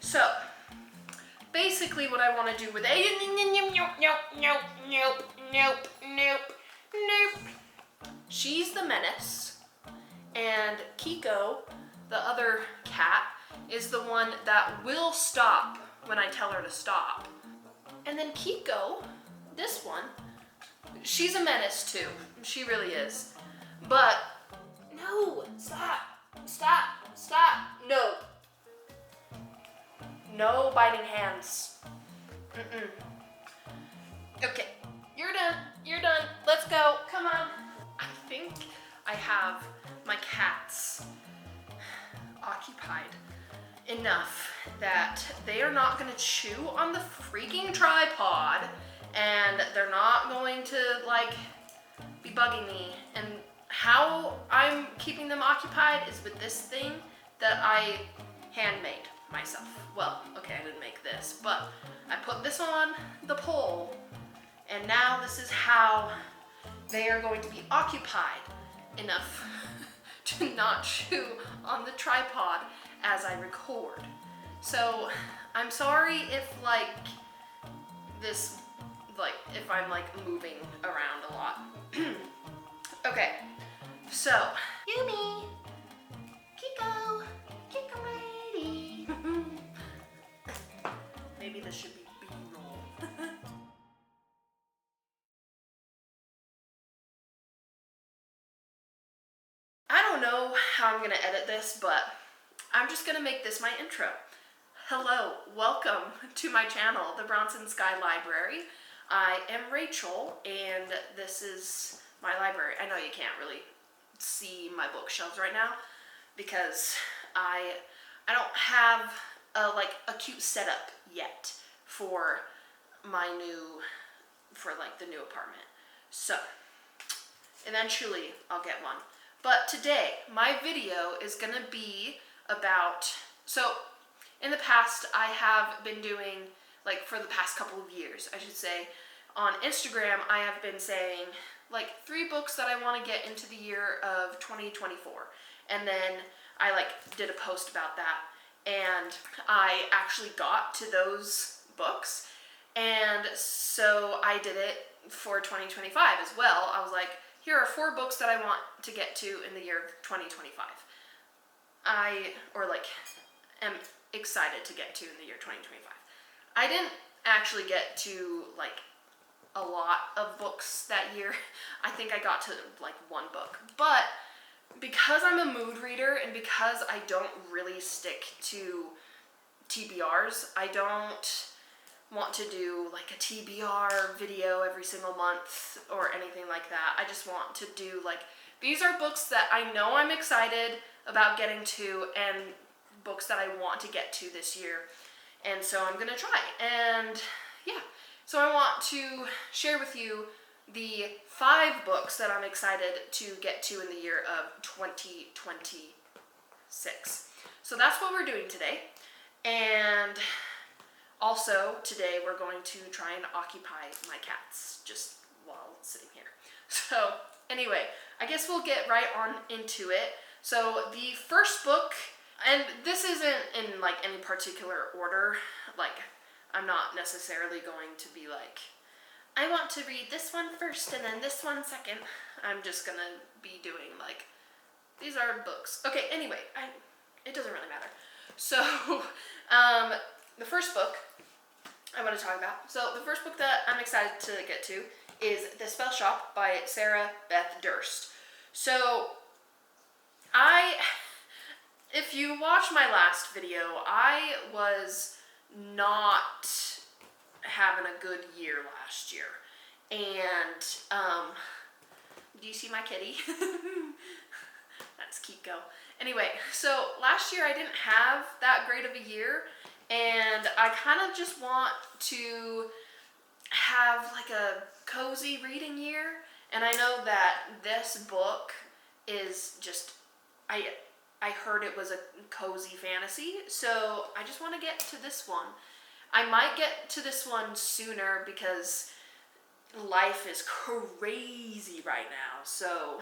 So, basically what I want to do with nope. She's the menace, and Kiko, the other cat, is the one that will stop when I tell her to stop. And then Kiko, this one, she's a menace too. She really is. But, no, stop, no. No biting hands. Okay, you're done, let's go, come on. I think I have my cats occupied enough that they are not gonna chew on the freaking tripod, and they're not going to like be bugging me. And how I'm keeping them occupied is with this thing that I handmade myself. Well, okay, I didn't make this, but I put this on the pole, and now this is how they are going to be occupied enough to not chew on the tripod as I record. So I'm sorry if like this, like if I'm like moving around a lot. Okay, so Yumi, Kiko ready. Maybe this should be B-roll. I don't know how I'm gonna edit this, but I'm just gonna make this my intro. Hello, welcome to my channel, the Bronson Sky Library. I am Rachel, and this is my library. I know you can't really see my bookshelves right now because I don't have a cute setup yet for my the new apartment. So eventually I'll get one. But today my video is gonna be about, so in the past I have been doing, like for the past couple of years I should say, on Instagram I have been saying like 3 books that I want to get into the year of 2024, and then I like did a post about that, and I actually got to those books, and so I did it for 2025 as well. I was like, here are 4 books that I want to get to in the year of 2025. Am excited to get to in the year 2025. I didn't actually get to like a lot of books that year. I think I got to like 1 book, but because I'm a mood reader and because I don't really stick to TBRs, I don't want to do like a TBR video every single month or anything like that. I just want to do like, these are books that I know I'm excited about getting to and books that I want to get to this year. And so I'm gonna try, and yeah. So I want to share with you the 5 books that I'm excited to get to in the year of 2026. So that's what we're doing today. And also today we're going to try and occupy my cats just while sitting here. So anyway, I guess we'll get right on into it. So the first book, and this isn't in like any particular order, like I'm not necessarily going to be like, I want to read this one first and then this one second. I'm just gonna be doing like, these are books. Okay, anyway, it doesn't really matter. So, the first book I want to talk about. So the first book that I'm excited to get to is The Spellshop by Sarah Beth Durst. So, if you watched my last video, I was not having a good year last year. And, do you see my kitty? That's Kiko. Anyway, so last year I didn't have that great of a year, and I kind of just want to have like a cozy reading year. And I know that this book is just, I heard it was a cozy fantasy, so I just want to get to this one. I might get to this one sooner because life is crazy right now, so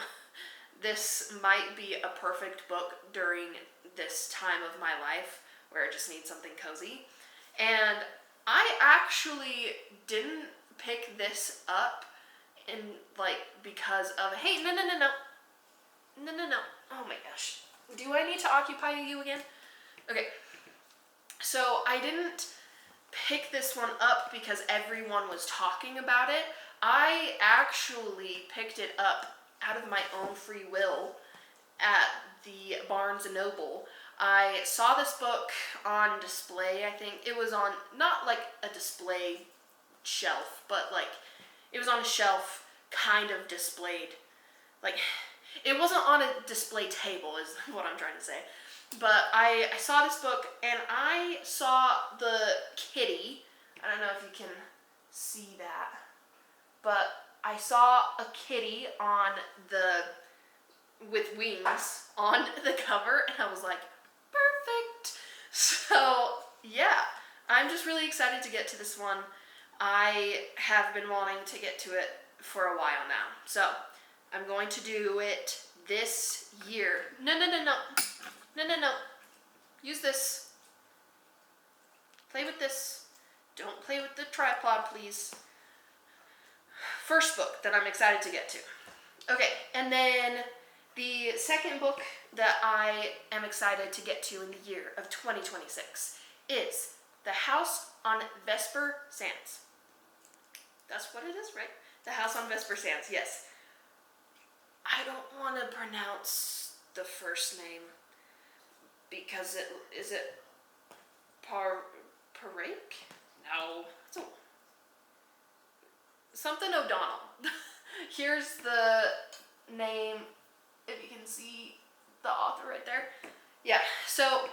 this might be a perfect book during this time of my life where I just need something cozy. And I actually didn't pick this up in like because of, hey, no. Oh my gosh. Do I need to occupy you again? Okay. So I didn't pick this one up because everyone was talking about it. I actually picked it up out of my own free will at the Barnes & Noble. I saw this book on display. I think it was on, not like a display shelf, but like it was on a shelf kind of displayed. Like it wasn't on a display table is what I'm trying to say. But I saw this book and I saw the kitty. I don't know if you can see that, but I saw a kitty on with wings on the cover, and I was like, perfect. So yeah, I'm just really excited to get to this one. I have been wanting to get to it for a while now. So I'm going to do it this year. No. Use this. Play with this. Don't play with the tripod, please. First book that I'm excited to get to. Okay, and then the second book that I am excited to get to in the year of 2026 is The House on Vesper Sands. That's what it is, right? The House on Vesper Sands, yes. I don't want to pronounce the first name because is it Paraic? No. Something O'Donnell. Here's the name, if you can see the author right there. Yeah, so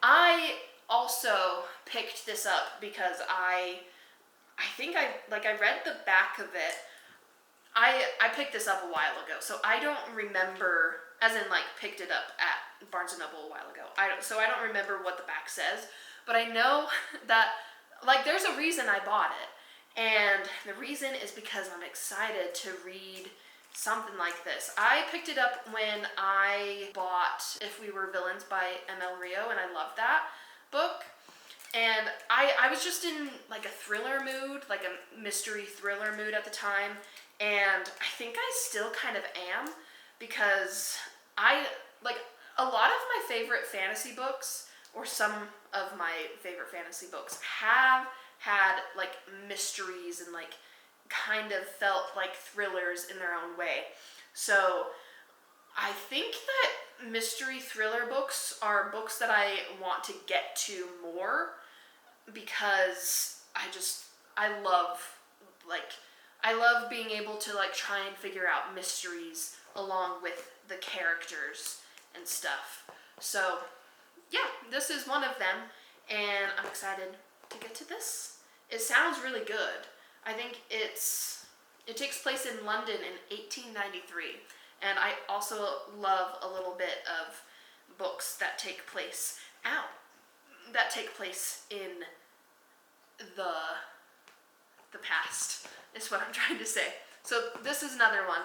I also picked this up because I think I read the back of it. I picked this up a while ago, so I don't remember, as in like picked it up at Barnes & Noble a while ago. I don't remember what the back says, but I know that like there's a reason I bought it. And the reason is because I'm excited to read something like this. I picked it up when I bought If We Were Villains by M.L. Rio, and I loved that book. And I was just in like a thriller mood, like a mystery thriller mood at the time. And I think I still kind of am, because a lot of my favorite fantasy books, or some of my favorite fantasy books, have had like mysteries and like kind of felt like thrillers in their own way. So I think that mystery thriller books are books that I want to get to more, because I love being able to like try and figure out mysteries along with the characters and stuff. So yeah, this is one of them, and I'm excited to get to this. It sounds really good. I think it takes place in London in 1893, and I also love a little bit of books that take place in the past, is what I'm trying to say. So this is another one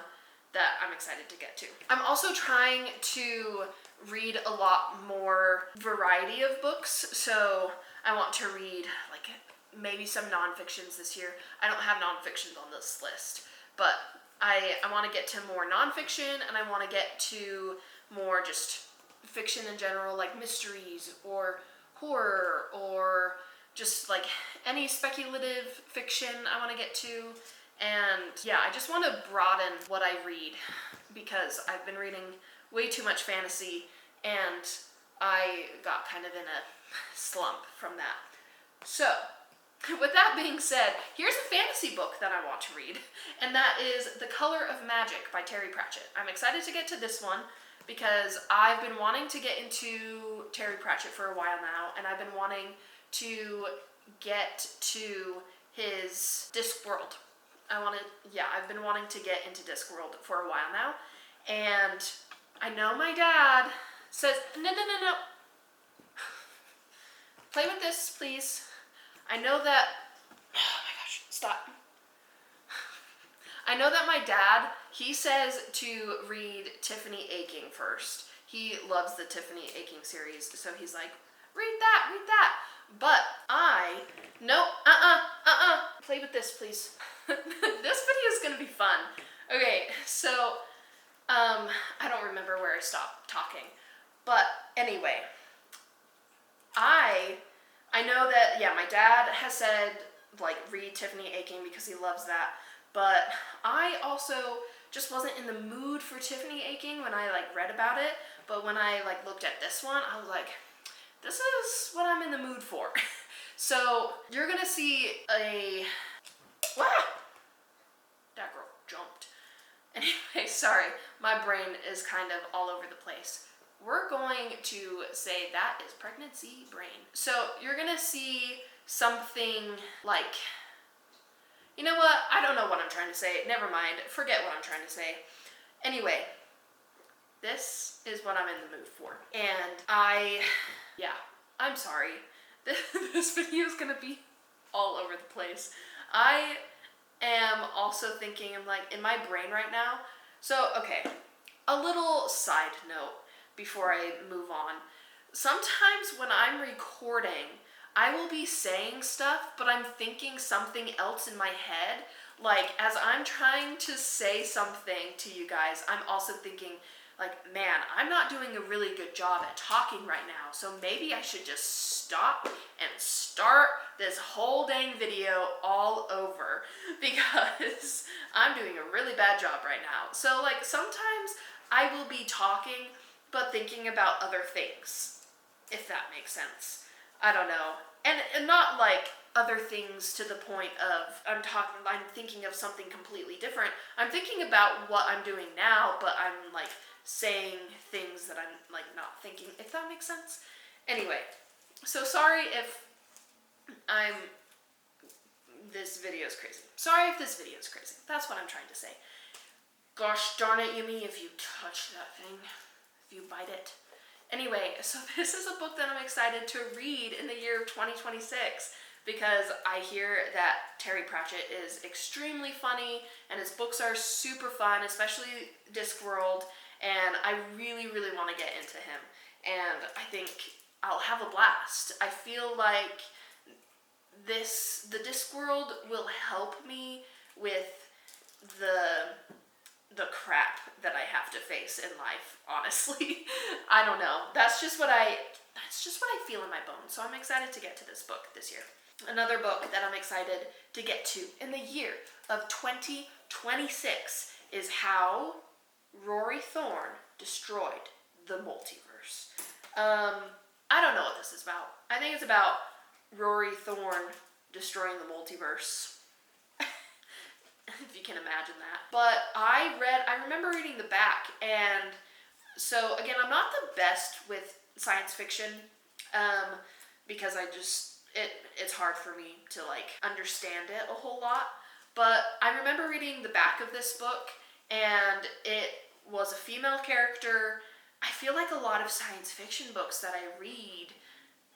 that I'm excited to get to. I'm also trying to read a lot more variety of books, so I want to read like maybe some nonfictions this year. I don't have nonfictions on this list, but I want to get to more nonfiction, and I want to get to more just fiction in general, like mysteries or horror or just like any speculative fiction I want to get to. And yeah, I just want to broaden what I read, because I've been reading way too much fantasy and I got kind of in a slump from that. So with that being said, here's a fantasy book that I want to read, and that is The Color of Magic by Terry Pratchett. I'm excited to get to this one because I've been wanting to get into Terry Pratchett for a while now, and I've been wanting to get to his Discworld. I've been wanting to get into Discworld for a while now, and I know my dad says, no. Play with this, please. I know that, oh my gosh, stop. I know that my dad, he says to read Tiffany Aching first. He loves the Tiffany Aching series, so he's like, read that. But no, play with this, please. This video is gonna be fun. Okay, so, I don't remember where I stopped talking. But anyway, I know that, yeah, my dad has said, like, read Tiffany Aching because he loves that. But I also just wasn't in the mood for Tiffany Aching when I, like, read about it. But when I, like, looked at this one, I was like, this is what I'm in the mood for. So you're gonna see that girl jumped. Anyway, sorry, my brain is kind of all over the place. We're going to say that is pregnancy brain. So you're gonna see something like, you know what? I don't know what I'm trying to say. Never mind. Forget what I'm trying to say. Anyway, this is what I'm in the mood for. And I'm sorry. This video is gonna be all over the place. I am also thinking, I'm like, in my brain right now. So, okay, a little side note before I move on. Sometimes when I'm recording, I will be saying stuff, but I'm thinking something else in my head. Like, as I'm trying to say something to you guys, I'm also thinking, like, man, I'm not doing a really good job at talking right now, so maybe I should just stop and start this whole dang video all over, because I'm doing a really bad job right now. So, like, sometimes I will be talking, but thinking about other things, if that makes sense. I don't know. And not like other things to the point of I'm thinking of something completely different. I'm thinking about what I'm doing now, but I'm like saying things that I'm like not thinking, if that makes sense. Anyway, so sorry if this video is crazy. Sorry if this video is crazy. That's what I'm trying to say. Gosh darn it, Yumi, if you touch that thing, if you bite it. Anyway, so this is a book that I'm excited to read in the year of 2026 because I hear that Terry Pratchett is extremely funny and his books are super fun, especially Discworld, and I really, really want to get into him. And I think I'll have a blast. I feel like the Discworld will help me with the crap that I have to face in life, honestly. I don't know. That's just what I feel in my bones. So I'm excited to get to this book this year. Another book that I'm excited to get to in the year of 2026 is How Rory Thorne Destroyed the Multiverse. I don't know what this is about. I think it's about Rory Thorne destroying the multiverse. If you can imagine that. But I remember reading the back, and so again, I'm not the best with science fiction, because it's hard for me to like understand it a whole lot. But I remember reading the back of this book, and it was a female character. I feel like a lot of science fiction books that I read,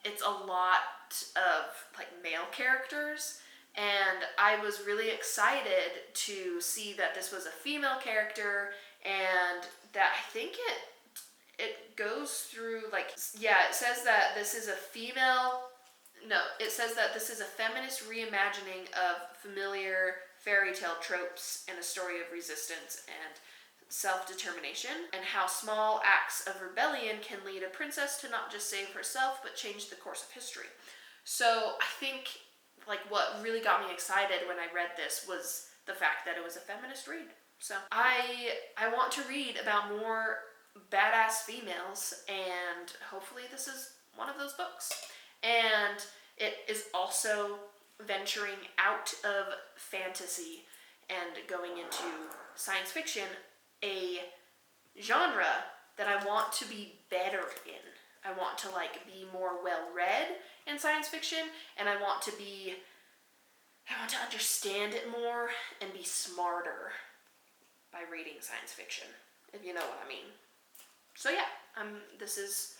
it's a lot of like male characters. And I was really excited to see that this was a female character, and that I think it goes through like, yeah, it says that this is a feminist reimagining of familiar fairy tale tropes and a story of resistance and self-determination, and how small acts of rebellion can lead a princess to not just save herself, but change the course of history. So I think like what really got me excited when I read this was the fact that it was a feminist read. So I want to read about more badass females, and hopefully this is one of those books. And it is also venturing out of fantasy and going into science fiction, a genre that I want to be better in. I want to like be more well-read in science fiction, and I want to understand it more and be smarter by reading science fiction, if you know what I mean. So yeah, this is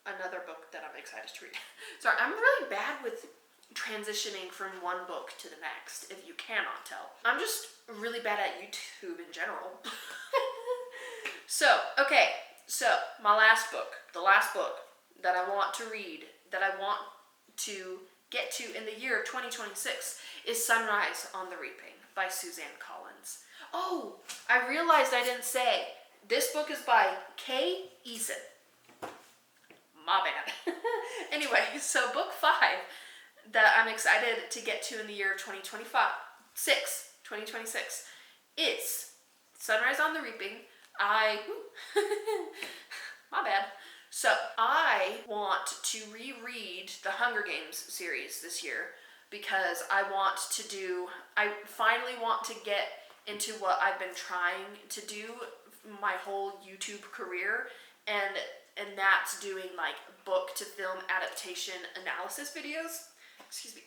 another book that I'm excited to read. Sorry, I'm really bad with transitioning from one book to the next, if you cannot tell. I'm just really bad at YouTube in general. So, okay. So, the last book, that I want to read, that I want to get to in the year of 2026 is Sunrise on the Reaping by Suzanne Collins. Oh, I realized I didn't say, this book is by Keason. My bad. Anyway, so book 5 that I'm excited to get to in the year of 2026 is Sunrise on the Reaping. My bad. So I want to reread the Hunger Games series this year because I finally want to get into what I've been trying to do my whole YouTube career, and that's doing like book to film adaptation analysis videos. Excuse me.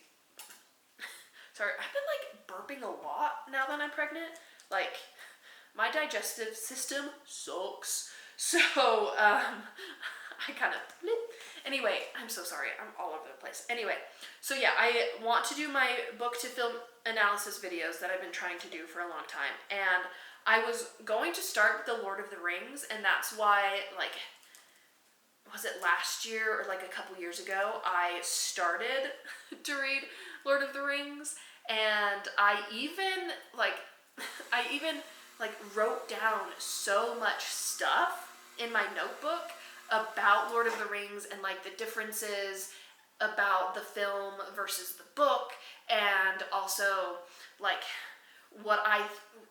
Sorry, I've been like burping a lot now that I'm pregnant. Like, my digestive system sucks. So, I kind of, anyway, I'm so sorry. I'm all over the place. Anyway, so yeah, I want to do my book to film analysis videos that I've been trying to do for a long time. And I was going to start with The Lord of the Rings, and that's why, like, was it last year or like a couple years ago, I started to read Lord of the Rings, and I even wrote down so much stuff in my notebook about Lord of the Rings and like the differences about the film versus the book, and also like what I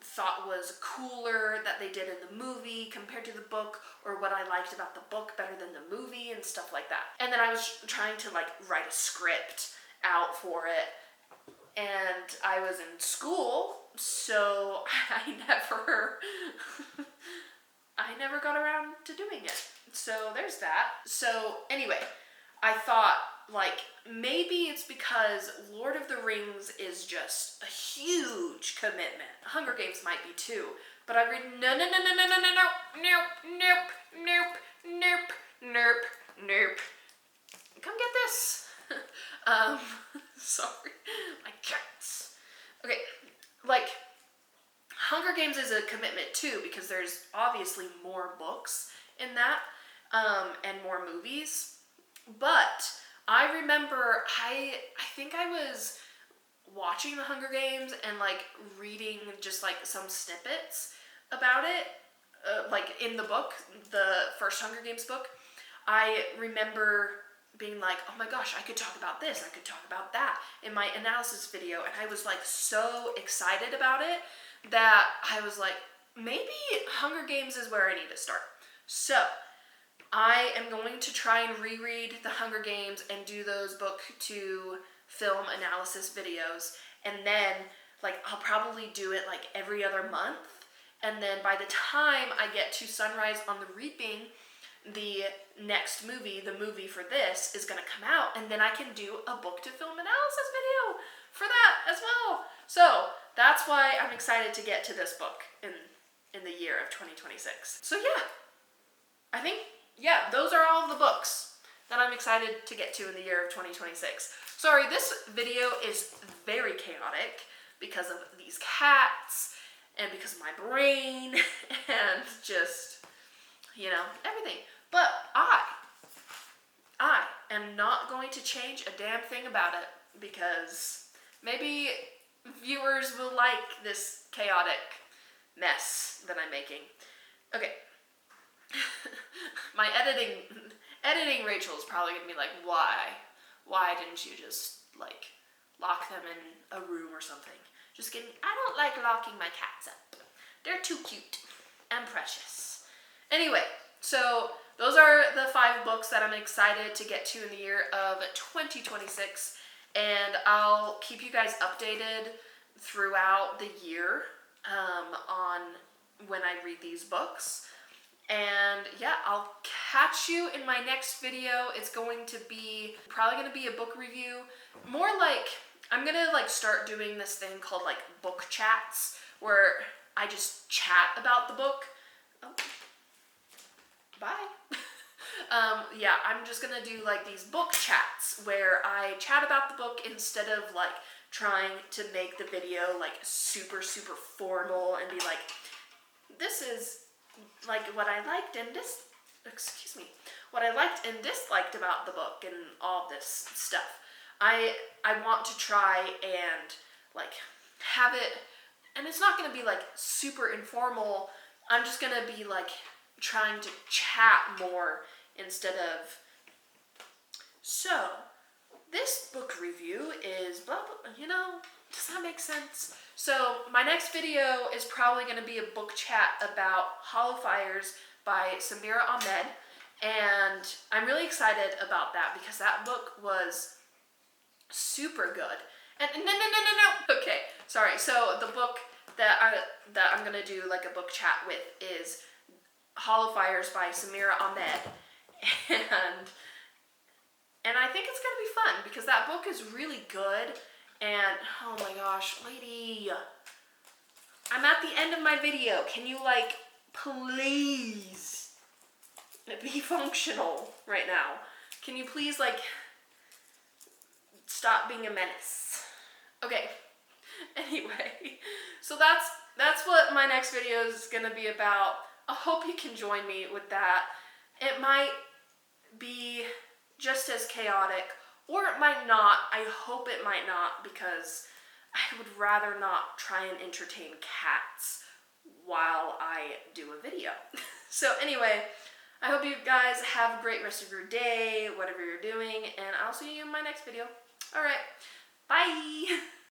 thought was cooler that they did in the movie compared to the book, or what I liked about the book better than the movie and stuff like that. And then I was trying to like write a script out for it, and I was in school, so I never got around to doing it. So there's that. So anyway, I thought like maybe it's because Lord of the Rings is just a huge commitment. Hunger Games might be too, but I read nope. Come get this. Sorry, my cats. Okay, like Hunger Games is a commitment too because there's obviously more books in that, and more movies. But I remember I think I was watching the Hunger Games and like reading just like some snippets about it, like in the book, the first Hunger Games book. I remember being like, oh my gosh, I could talk about this, I could talk about that in my analysis video, and I was like so excited about it that I was like, maybe Hunger Games is where I need to start. So I am going to try and reread the Hunger Games and do those book to film analysis videos, and then like I'll probably do it like every other month, and then by the time I get to Sunrise on the Reaping, the next movie, the movie for this, is going to come out, and then I can do a book to film analysis video for that as well. So that's why I'm excited to get to this book in the year of 2026. So yeah, I think, yeah, those are all of the books that I'm excited to get to in the year of 2026. Sorry, this video is very chaotic because of these cats and because of my brain and just, you know, everything. But I am not going to change a damn thing about it because maybe viewers will like this chaotic mess that I'm making. Okay. My editing Rachel is probably gonna be like, why didn't you just like lock them in a room or something? Just kidding. I don't like locking my cats up. They're too cute and precious. Anyway, so those are the 5 books that I'm excited to get to in the year of 2026, and I'll keep you guys updated throughout the year on when I read these books. And yeah, I'll catch you in my next video. It's going to be probably going to be a book review, more like I'm gonna like start doing this thing called like book chats where I just chat about the book. Oh, bye. Yeah, I'm just gonna do like these book chats where I chat about the book instead of like trying to make the video like super formal and be like, this is like what I liked in this, what I liked and disliked about the book and all this stuff. I want to try and like have it, and it's not going to be like super informal. I'm just going to be like trying to chat more instead of. So this book review is blah blah, you know, does that make sense? So my next video is probably going to be a book chat about Hollow Fires by Samira Ahmed, and I'm really excited about that because that book was super good. And no. Okay, sorry. So the book that I'm going to do like a book chat with is Hollow Fires by Samira Ahmed, and I think it's going to be fun because that book is really good. And oh my gosh, lady, I'm at the end of my video. Can you like please be functional right now? Can you please like stop being a menace? Okay. Anyway, so that's what my next video is going to be about. I hope you can join me with that. It might be just as chaotic, or it might not. I hope it might not, because I would rather not try and entertain cats while I do a video. So anyway, I hope you guys have a great rest of your day, whatever you're doing, and I'll see you in my next video. Alright, bye!